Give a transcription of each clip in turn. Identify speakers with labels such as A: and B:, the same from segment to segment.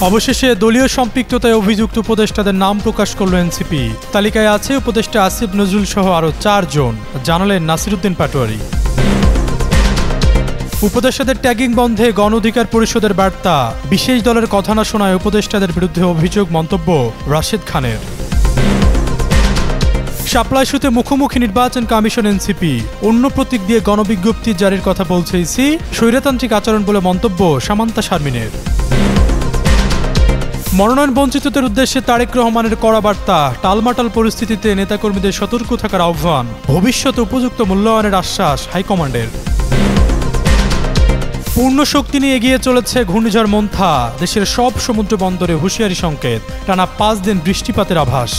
A: অবশেষে দলীয় সম্পৃক্ততায় অভিযুক্ত উপদেষ্টাদের নাম প্রকাশ করল এনসিপি। তালিকায় আছে উপদেষ্টা আসিফ নজরুল সহ আরও 4 জন, জানালেন নাসিরউদ্দিন পাটোয়ারি। উপদেষ্টাদের ট্যাগিং বন্ধে গণ অধিকার পরিষদের বার্তা, বিশেষ দলের কথা না শোনায় উপদেষ্টাদের বিরুদ্ধে অভিযোগ, মন্তব্য রাশেদ খানের। শাপলা ইস্যুতে মুখোমুখি নির্বাচন কমিশন এনসিপি, অন্য প্রতীক দিয়ে গণবিজ্ঞপ্তি জারির কথা বলছে ইসি, স্বৈরতান্ত্রিক আচরণ বলে মন্তব্য সামান্তা শারমিনের। মনোনয়ন বঞ্চিতদের উদ্দেশ্যে তারেক রহমানের কড়া বার্তা, টালমাটাল পরিস্থিতিতে নেতাকর্মীদের সতর্ক থাকার আহ্বান, ভবিষ্যতে উপযুক্ত মূল্যায়নের আশ্বাস হাইকমান্ডের। পূর্ণ শক্তি নিয়ে এগিয়ে চলেছে ঘূর্ণিঝড় মন্থা, দেশের সব সমুদ্র বন্দরে হুঁশিয়ারি সংকেত, টানা 5 দিন বৃষ্টিপাতের আভাস।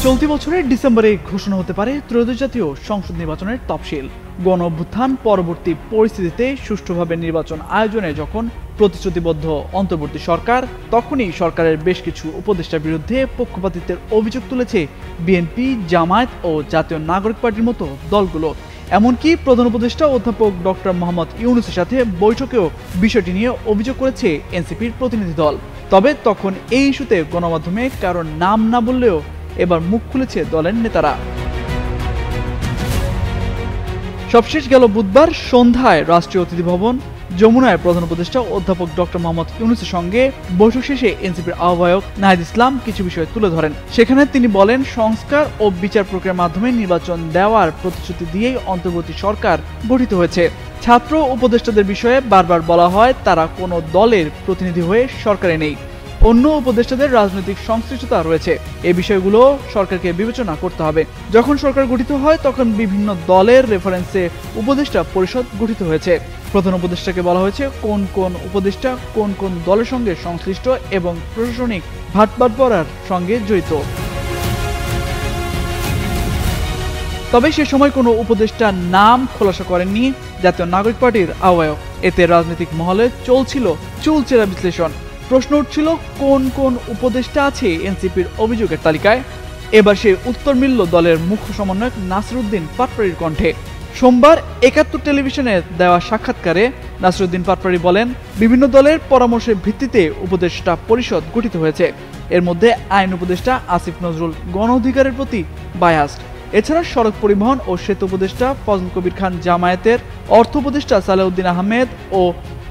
B: চলতি বছরের ডিসেম্বরে ঘোষণা হতে পারে ত্রয়োদশ জাতীয় সংসদ নির্বাচনের তফসিল। গণ অভ্যুত্থান পরবর্তী পরিস্থিতিতে সুষ্ঠুভাবে নির্বাচন আয়োজনে যখন প্রতিশ্রুতিবদ্ধ অন্তর্বর্তী সরকার, তখনই সরকারের বেশ কিছু উপদেষ্টার বিরুদ্ধে পক্ষপাতিত্বের অভিযোগ তুলেছে বিএনপি, জামায়াত ও জাতীয় নাগরিক পার্টির মতো দলগুলো। এমনকি প্রধান উপদেষ্টা অধ্যাপক ডক্টর মোহাম্মদ ইউনূসের সাথে বৈঠকেও বিষয়টি নিয়ে অভিযোগ করেছে এনসিপির প্রতিনিধি দল। তবে তখন এই ইস্যুতে গণমাধ্যমে কারো নাম না বললেও এবার মুখ খুলেছে দলের নেতারা। সবশেষ গেল বুধবার সন্ধ্যায় রাষ্ট্রীয় অতিথি ভবন যমুনায় প্রধান উপদেষ্টা অধ্যাপক ডক্টর মোহাম্মদ ইউনূসের সঙ্গে বৈঠক শেষে এনসিপির আহ্বায়ক নাহিদ ইসলাম কিছু বিষয় তুলে ধরেন। সেখানে তিনি বলেন, সংস্কার ও বিচার প্রক্রিয়ার মাধ্যমে নির্বাচন দেওয়ার প্রতিশ্রুতি দিয়েই অন্তর্বর্তী সরকার গঠিত হয়েছে। ছাত্র উপদেষ্টাদের বিষয়ে বারবার বলা হয় তারা কোনো দলের প্রতিনিধি হয়ে সরকারে নেই, অন্য উপদেষ্টাদের রাজনৈতিক সংশ্লিষ্টতা রয়েছে। এই বিষয়গুলো সরকারকে বিবেচনা করতে হবে। যখন সরকার গঠিত হয় তখন বিভিন্ন দলের রেফারেন্সে উপদেষ্টা পরিষদ গঠিত হয়েছে। প্রধান উপদেষ্টাকে বলা হয়েছে কোন কোন উপদেষ্টা কোন কোন দলের সঙ্গে সংশ্লিষ্ট এবং প্রশাসনিক ভাটবাটোয়ারার সঙ্গে জড়িত। তবে সে সময় কোনো উপদেষ্টার নাম খোলাসা করেননি জাতীয় নাগরিক পার্টির আহ্বায়ক। এতে রাজনৈতিক মহলে চলছিল চুলচেরা বিশ্লেষণ। প্রশ্ন উঠছিল কোন কোন উপদেষ্টা আছে এনসিপির অভিযোগের তালিকায়। এবার সেই উত্তর মিলল দলের মুখ্য সমন্বয়ক নাসিরউদ্দিন পাটোয়ারির কণ্ঠে। সোমবার ৭১ টেলিভিশনে দেওয়া সাক্ষাৎকারে নাসিরউদ্দিন পাটোয়ারি বলেন, বিভিন্ন দলের পরামর্শের ভিত্তিতে উপদেষ্টা পরিষদ গঠিত হয়েছে। এর মধ্যে আইন উপদেষ্টা আসিফ নজরুল গণ অধিকারের প্রতি বায়াসড। এছাড়া সড়ক পরিবহন ও সেতু উপদেষ্টা ফজল কবির খান জামায়াতের, অর্থ উপদেষ্টা সালেউদ্দিন আহমেদ ও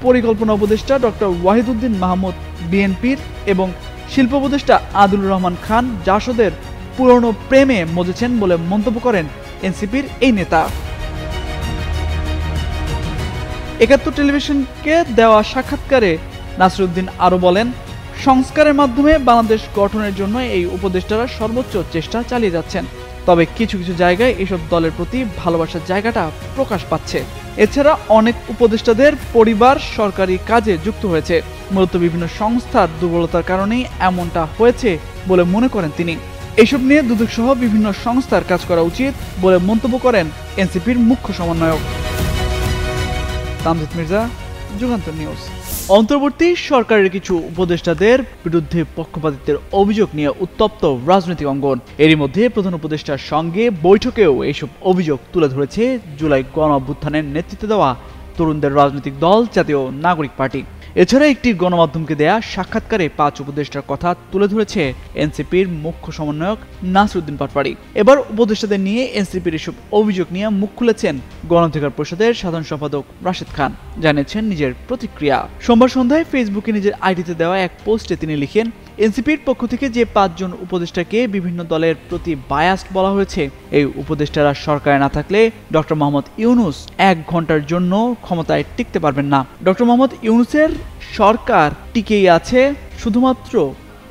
B: পরিকল্পনা উপদেষ্টা ডক্টর ওয়াহিদুদ্দিন মাহমুদ বিএনপির এবং শিল্প উপদেষ্টা আদিলুর রহমান খান জাসদের পুরনো প্রেমে মজেছেন বলে মন্তব্য করেন এনসিপির এই নেতা। ৭১ টেলিভিশনকে দেওয়া সাক্ষাৎকারে নাসিরউদ্দিন আরও বলেন, সংস্কারের মাধ্যমে বাংলাদেশ গঠনের জন্য এই উপদেষ্টারা সর্বোচ্চ চেষ্টা চালিয়ে যাচ্ছেন। তবে কিছু কিছু জায়গায় এসব দলের প্রতি ভালোবাসার জায়গাটা প্রকাশ পাচ্ছে। এছাড়া অনেক উপদেষ্টাদের পরিবার সরকারি কাজে যুক্ত হয়েছে। মূলত বিভিন্ন সংস্থার দুর্বলতার কারণেই এমনটা হয়েছে বলে মনে করেন তিনি। এসব নিয়ে দুদক সহ বিভিন্ন সংস্থার কাজ করা উচিত বলে মন্তব্য করেন এনসিপির মুখ্য সমন্বয়ক। তামজিদ মির্জা, যুগান্তর নিউজ। অন্তর্বর্তী সরকারের কিছু উপদেষ্টাদের বিরুদ্ধে পক্ষপাতিত্বের অভিযোগ নিয়ে উত্তপ্ত রাজনৈতিক অঙ্গন। এরই মধ্যে প্রধান উপদেষ্টার সঙ্গে বৈঠকেও এইসব অভিযোগ তুলে ধরেছে জুলাই গণ অভ্যুত্থানের নেতৃত্ব দেওয়া তরুণদের রাজনৈতিক দল জাতীয় নাগরিক পার্টি। এছাড়া একটি গণমাধ্যমকে দেয়া সাক্ষাৎকারে ৫ উপদেষ্টার কথা তুলে ধরেছে এনসিপির মুখ্য সমন্বয়ক নাসিরউদ্দিন পাটোয়ারি। এবার উপদেষ্টাদের নিয়ে এনসিপির এসব অভিযোগ নিয়ে মুখ খুলেছেন গণ অধিকার পরিষদের সাধারণ সম্পাদক রাশেদ খান, জানিয়েছেন নিজের প্রতিক্রিয়া। সোমবার সন্ধ্যায় ফেসবুকে নিজের আইডিতে দেওয়া এক পোস্টে তিনি লিখেন, এনসিপির পক্ষ থেকে যে ৫ জন উপদেষ্টাকে বিভিন্ন দলের প্রতি বায়াসড বলা হয়েছে, এই উপদেষ্টারা সরকারে না থাকলে ডক্টর মোহাম্মদ ইউনূস ১ ঘন্টার জন্য ক্ষমতায় টিকতে পারবেন না। ডক্টর মোহাম্মদ ইউনূসের সরকার টিকেই আছে শুধুমাত্র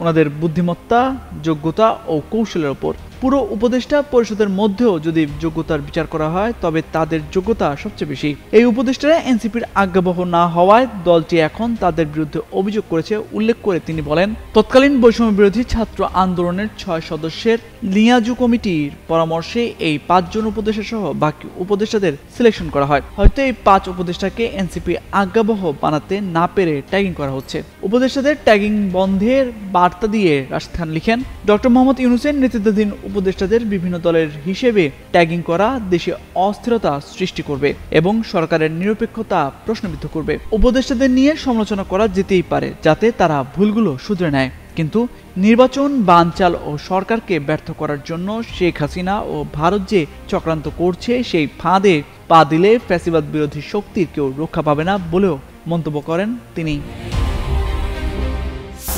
B: ওনাদের বুদ্ধিমত্তা, যোগ্যতা ও কৌশলের উপর। পুরো উপদেষ্টা পরিষদের মধ্যেও যদি যোগ্যতার বিচার করা হয় তবে তাদের যোগ্যতা সবচেয়ে বেশি। এই উপদেষ্টারা এনসিপির আজ্ঞাবহ না হওয়ায় দলটি এখন তাদের বিরুদ্ধে অভিযোগ করেছে উল্লেখ করে তিনি বলেন, তৎকালীন বৈষম্য বিরোধী ছাত্র আন্দোলনের ৬ সদস্যের লিয়াজু কমিটির পরামর্শে এই ৫ জন উপদেষ্টা সহ বাকি উপদেষ্টাদের সিলেকশন করা হয়। হয়তো এই ৫ উপদেষ্টাকে এনসিপি আজ্ঞাবহ বানাতে না পেরে ট্যাগিং করা হচ্ছে। উপদেষ্টাদের ট্যাগিং বন্ধের বার্তা দিয়ে রাশেদ খান লিখেন, ডক্টর মোহাম্মদ ইউনূসের নেতৃত্বাধীন উপদেষ্টাদের বিভিন্ন দলের হিসেবে ট্যাগিং করা দেশে অস্থিরতা সৃষ্টি করবে এবং সরকারের নিরপেক্ষতা প্রশ্নবিদ্ধ করবে। উপদেষ্টাদের নিয়ে সমালোচনা করা যেতেই পারে যাতে তারা ভুলগুলো শুধরে নেয়, কিন্তু নির্বাচন বানচাল ও সরকারকে ব্যর্থ করার জন্য শেখ হাসিনা ও ভারত যে চক্রান্ত করছে সেই ফাঁদে পা দিলে ফ্যাসিবাদ বিরোধী শক্তির কেউ রক্ষা পাবে না বলেও মন্তব্য করেন তিনি।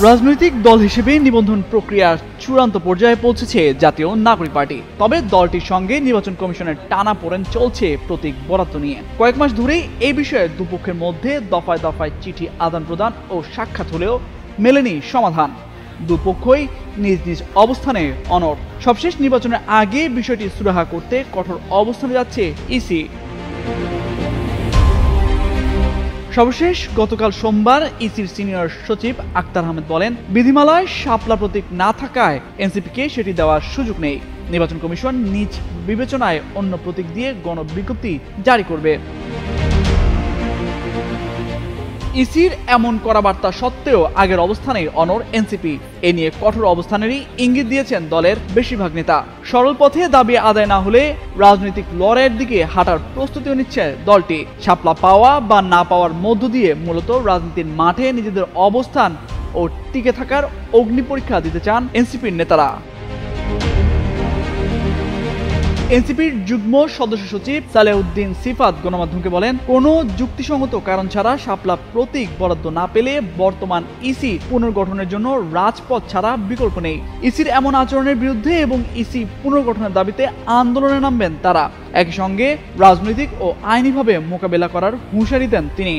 B: রাজনৈতিক দল হিসেবে নিবন্ধন প্রক্রিয়ার চূড়ান্ত পর্যায়ে পৌঁছেছে জাতীয় নাগরিক পার্টি। তবে দলটির সঙ্গে নির্বাচন কমিশনের টানাপোড়েন চলছে প্রতীক বরাদ্দ নিয়ে। কয়েক মাস ধরেই এই বিষয়ে দুপক্ষের মধ্যে দফায় দফায় চিঠি আদান প্রদান ও সাক্ষাৎ হলেও মেলেনি সমাধান। দুপক্ষই নিজ নিজ অবস্থানে অনড়। সবশেষ নির্বাচনের আগে বিষয়টি সুরাহা করতে কঠোর অবস্থানে যাচ্ছে ইসি। সর্বশেষ গতকাল সোমবার ইসির সিনিয়র সচিব আক্তার আহমেদ বলেন, বিধিমালায় শাপলা প্রতীক না থাকায় এনসিপিকে সেটি দেওয়ার সুযোগ নেই। নির্বাচন কমিশন নিজ বিবেচনায় অন্য প্রতীক দিয়ে গণবিজ্ঞপ্তি জারি করবে। ইসির এমন কড়া বার্তা সত্ত্বেও আগের অবস্থানে অনড় এনসিপি। এ নিয়ে কঠোর অবস্থানেরই ইঙ্গিত দিয়েছেন দলের বেশিরভাগ নেতা। সরল পথে দাবি আদায় না হলে রাজনৈতিক লড়াইয়ের দিকে হাঁটার প্রস্তুতিও নিচ্ছে দলটি। শাপলা পাওয়া বা না পাওয়ার মধ্য দিয়ে মূলত রাজনীতির মাঠে নিজেদের অবস্থান ও টিকে থাকার অগ্নি পরীক্ষা দিতে চান এনসিপির নেতারা। এনসিপির যুগ্ম সদস্য সচিব সালেউদ্দিন সিফাত গণমাধ্যমকে বলেন, কোনো যুক্তিসঙ্গত কারণ ছাড়া শাপলা প্রতীক বরাদ্দ না পেলে বর্তমান ইসি পুনর্গঠনের জন্য রাজপথ ছাড়া বিকল্প নেই। ইসির এমন আচরণের বিরুদ্ধে এবং ইসি পুনর্গঠনের দাবিতে আন্দোলনে নামবেন তারা। একই সঙ্গে রাজনৈতিক ও আইনিভাবে মোকাবেলা করার হুঁশিয়ারি দেন তিনি।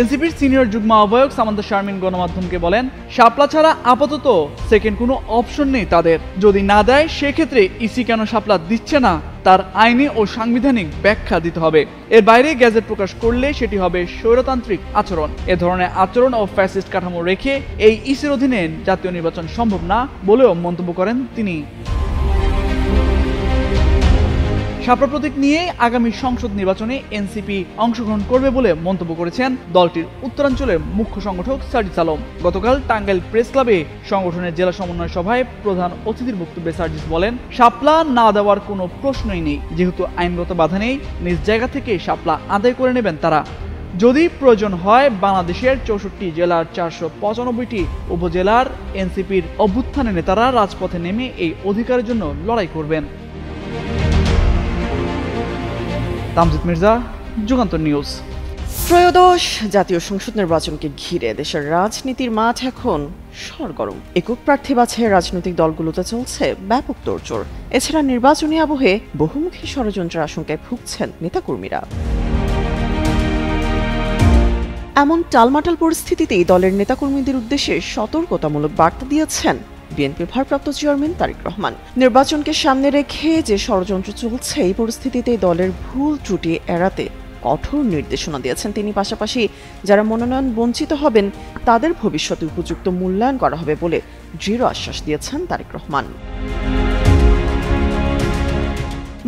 B: এনসিপির সিনিয়র যুগ্ম আহ্বায়ক সামান্তা শারমিন গণমাধ্যমকে বলেন, শাপলা ছাড়া আপাতত সেকেন্ড কোনো অপশন নেই তাদের। যদি না দেয় সেক্ষেত্রে ইসি কেন শাপলা দিচ্ছে না তার আইনি ও সাংবিধানিক ব্যাখ্যা দিতে হবে। এর বাইরে গ্যাজেট প্রকাশ করলে সেটি হবে স্বৈরতান্ত্রিক আচরণ। এ ধরনের আচরণ ও ফ্যাসিস্ট কাঠামো রেখে এই ইসির অধীনে জাতীয় নির্বাচন সম্ভব না বলেও মন্তব্য করেন তিনি। শাপলা প্রতীক নিয়ে আগামী সংসদ নির্বাচনে এনসিপি অংশগ্রহণ করবে বলে মন্তব্য করেছেন দলটির উত্তরাঞ্চলের মুখ্য সংগঠক সার্জিস আলম। গতকাল টাঙ্গাইল প্রেস ক্লাবে সংগঠনের জেলা সমন্বয় সভায় প্রধান অতিথির বক্তব্যে সার্জিস বলেন, শাপলা না দেওয়ার কোনো প্রশ্নই নেই। যেহেতু আইনগত বাধা নেই, নিজ জায়গা থেকে শাপলা আদায় করে নেবেন তারা। যদি প্রয়োজন হয় বাংলাদেশের 64 জেলার 495টি উপজেলার এনসিপির অভ্যুত্থানের নেতারা রাজপথে নেমে এই অধিকারের জন্য লড়াই করবেন। তামজিদ মির্জা, যুগান্তর নিউজ।
C: ত্রয়োদশ জাতীয় সংসদ নির্বাচনকে ঘিরে দেশের রাজনীতির মাঠ এখন সরগরম। একক প্রার্থী বাছাইয়ের রাজনৈতিক দলগুলোতে চলছে ব্যাপক তোড়জোড়। এছাড়া নির্বাচনী আবহে বহুমুখী ষড়যন্ত্রের আশঙ্কায় ভুগছেন নেতাকর্মীরা। এমন টালমাটাল পরিস্থিতিতেই দলের নেতাকর্মীদের উদ্দেশ্যে সতর্কতামূলক বার্তা দিয়েছেন বিএনপির ভারপ্রাপ্ত চেয়ারম্যান তারেক রহমান। নির্বাচনকে সামনে রেখে যে ষড়যন্ত্র চলছে এই পরিস্থিতিতে দলের ভুল ত্রুটি এড়াতে কঠোর নির্দেশনা দিয়েছেন তিনি। পাশাপাশি যারা মনোনয়ন বঞ্চিত হবেন তাদের ভবিষ্যতে উপযুক্ত মূল্যায়ন করা হবে বলে দৃঢ় আশ্বাস দিয়েছেন তারেক রহমান।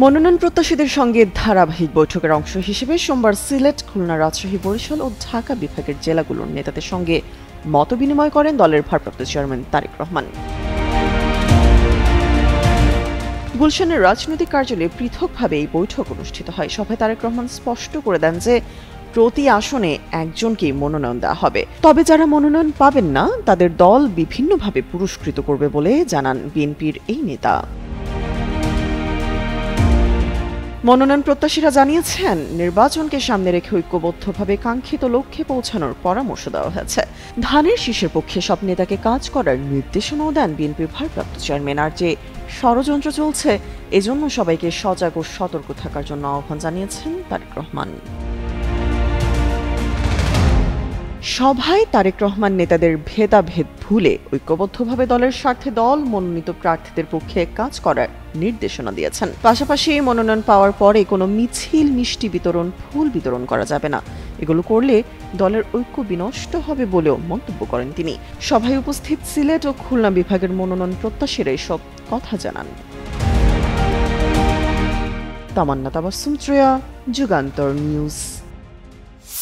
C: মনোনয়ন প্রত্যাশীদের সঙ্গে ধারাবাহিক বৈঠকের অংশ হিসেবে সোমবার সিলেট, খুলনা, রাজশাহী, বরিশাল ও ঢাকা বিভাগের জেলাগুলোর নেতাদের সঙ্গে মতবিনিময় করেন দলের ভারপ্রাপ্ত চেয়ারম্যান তারেক রহমান। গুলশানের রাজনৈতিক কার্যালয়ে পৃথকভাবে এই বৈঠক অনুষ্ঠিত হয়। সভায় তারেক রহমান স্পষ্ট করে দেন যে প্রতি আসনে একজনকেই মনোনয়ন দেওয়া হবে। তবে যারা মনোনয়ন পাবেন না তাদের দল বিভিন্নভাবে পুরস্কৃত করবে বলে জানান বিএনপির এই নেতা। মনোনয়ন প্রত্যাশীরা জানিয়েছেন, নির্বাচনকে সামনে রেখে ঐক্যবদ্ধভাবে কাঙ্ক্ষিত লক্ষ্যে পৌঁছানোর পরামর্শ দেওয়া হয়েছে। ধানের শীষের পক্ষে সব নেতাকে কাজ করার নির্দেশনাও দেন বিএনপির ভারপ্রাপ্ত চেয়ারম্যান। আর যে ষড়যন্ত্র চলছে এজন্য সবাইকে সজাগ ও সতর্ক থাকার জন্য আহ্বান জানিয়েছেন তারেক রহমান। সভায় তারেক রহমান নেতাদের ভেদাভেদ ভুলে ঐক্যবদ্ধভাবে দলের স্বার্থে দল মনোনীত প্রার্থীদের পক্ষে কাজ করার নির্দেশনা দিয়েছেন। পাশাপাশি মনোনয়ন পাওয়ার পরে কোনো মিছিল, মিষ্টি বিতরণ, ফুল বিতরণ করা যাবে না। এগুলো করলে দলের ঐক্য বিনষ্ট হবে বলেও মন্তব্য করেন তিনি। সভায় উপস্থিত সিলেট ও খুলনা বিভাগের মনোনয়ন প্রত্যাশীরা এসব কথা জানান। তামান্না তাবাসসুম, যুগান্তর নিউজ।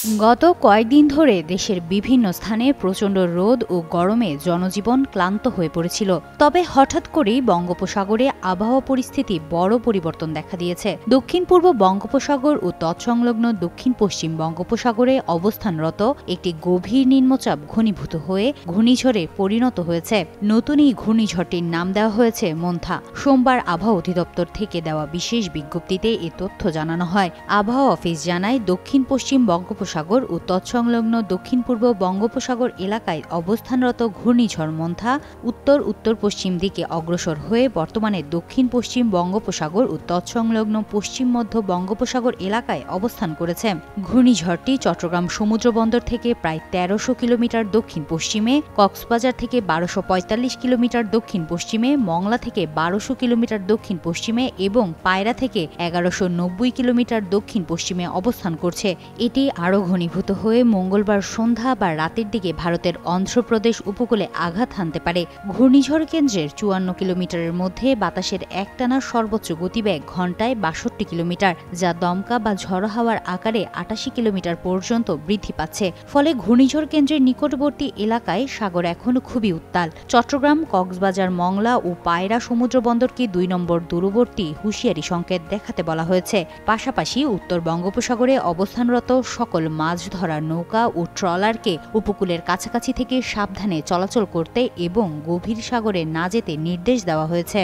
D: গত কয়েকদিন ধরে দেশের বিভিন্ন স্থানে প্রচণ্ড রোদ ও গরমে জনজীবন ক্লান্ত হয়ে পড়েছিল। তবে হঠাৎ করেই বঙ্গোপসাগরে আবহাওয়া পরিস্থিতি বড় পরিবর্তন দেখা দিয়েছে। দক্ষিণ পূর্ব বঙ্গোপসাগর ও তৎসংলগ্ন দক্ষিণ পশ্চিম বঙ্গোপসাগরে অবস্থানরত একটি গভীর নিম্নচাপ ঘনীভূত হয়ে ঘূর্ণিঝড়ে পরিণত হয়েছে। নতুন এই ঘূর্ণিঝড়টির নাম দেওয়া হয়েছে মন্থা। সোমবার আবহাওয়া অধিদপ্তর থেকে দেওয়া বিশেষ বিজ্ঞপ্তিতে এ তথ্য জানানো হয়। আবহাওয়া অফিস জানায়, দক্ষিণ পশ্চিম বঙ্গোপসাগর ও তৎসংলগ্ন দক্ষিণ পূর্ব বঙ্গোপসাগর এলাকায় অবস্থানরত ঘূর্ণিঝড় মন্থা উত্তর উত্তর পশ্চিম দিকে অগ্রসর হয়ে বর্তমানে দক্ষিণ পশ্চিম বঙ্গোপসাগর ও তৎসংলগ্ন পশ্চিম মধ্য বঙ্গোপসাগর এলাকায় অবস্থান করেছে। ঘূর্ণিঝড়টি চট্টগ্রাম সমুদ্র বন্দর থেকে প্রায় ১৩০০ কিলোমিটার দক্ষিণ পশ্চিমে, কক্সবাজার থেকে ১২৪৫ কিলোমিটার দক্ষিণ পশ্চিমে, মংলা থেকে ১২০০ কিলোমিটার দক্ষিণ পশ্চিমে এবং পায়রা থেকে ১১৯০ কিলোমিটার দক্ষিণ পশ্চিমে অবস্থান করছে। এটি আরও ঘনীভূত হয়ে মঙ্গলবার সন্ধ্যা বা রাতের দিকে ভারতের অন্ধ্রপ্রদেশ উপকূলে আঘাত হানতে পারে। ঘূর্ণিঝড় কেন্দ্রের ৫৪ কিলোমিটারের মধ্যে বাতাসের একটানা সর্বোচ্চ গতিবেগ ঘণ্টায় ৬২ কিলোমিটার, যা দমকা বা ঝড়ো হাওয়ার আকারে ৮৮ কিলোমিটার পর্যন্ত বৃদ্ধি পাচ্ছে। ফলে ঘূর্ণিঝড় কেন্দ্রের নিকটবর্তী এলাকায় সাগর এখনও খুবই উত্তাল। চট্টগ্রাম, কক্সবাজার, মংলা ও পায়রা সমুদ্র বন্দরকে ২ নম্বর দূরবর্তী হুঁশিয়ারি সংকেত দেখাতে বলা হয়েছে। পাশাপাশি উত্তর বঙ্গোপসাগরে অবস্থানরত সকল মাছ ধরার নৌকা ও ট্রলারকে উপকূলের কাছাকাছি থেকে সাবধানে চলাচল করতে এবং গভীর সাগরে না যেতে নির্দেশ দেওয়া হয়েছে।